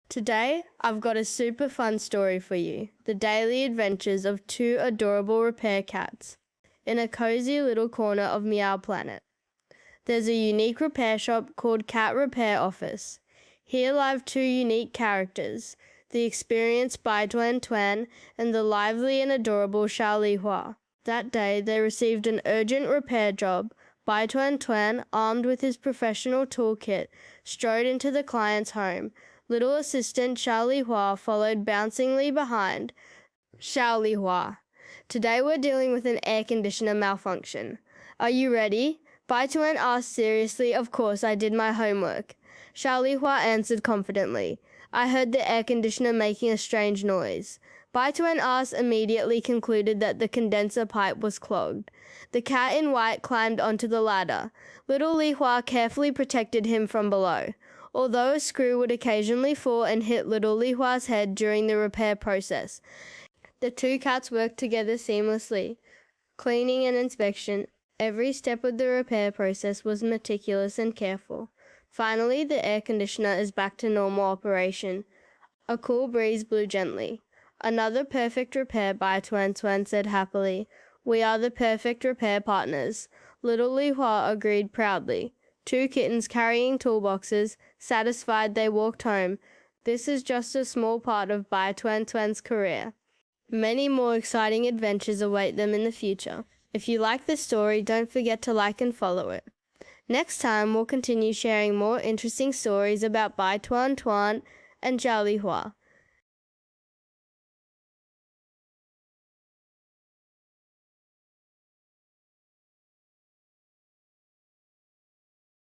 Today, I've got a super fun story for you. The daily adventures of two adorable repair cats in a cozy little corner of Meow Planet. There's a unique repair shop called Cat Repair Office. Here live two unique characters, the experienced Bai Tuantuan and the lively and adorable Xiao Lihua. That day, they received an urgent repair job. Bai Tuantuan, armed with his professional toolkit, strode into the client's home. Little assistant Xiao Lihua followed bouncingly behind. Xiao Lihua. Today we're dealing with an air conditioner malfunction. Are you ready? Bai Tuan asked seriously. Of course, I did my homework. Xiao Lihua answered confidently. I heard the air conditioner making a strange noise. Bai Tuan's immediately concluded that the condenser pipe was clogged. The cat in white climbed onto the ladder. Little Lihua carefully protected him from below. Although a screw would occasionally fall and hit little Lihua's head during the repair process, the two cats worked together seamlessly. Cleaning and inspection, every step of the repair process was meticulous and careful. Finally, the air conditioner is back to normal operation. A cool breeze blew gently. Another perfect repair, Bai Tuantuan said happily. We are the perfect repair partners. Little Lihua agreed proudly. Two kittens carrying toolboxes, satisfied they walked home. This is just a small part of Bai Tuantuan's career. Many more exciting adventures await them in the future. If you like this story, don't forget to like and follow it. Next time, we'll continue sharing more interesting stories about Bai Tuantuan and Xiao Lihua.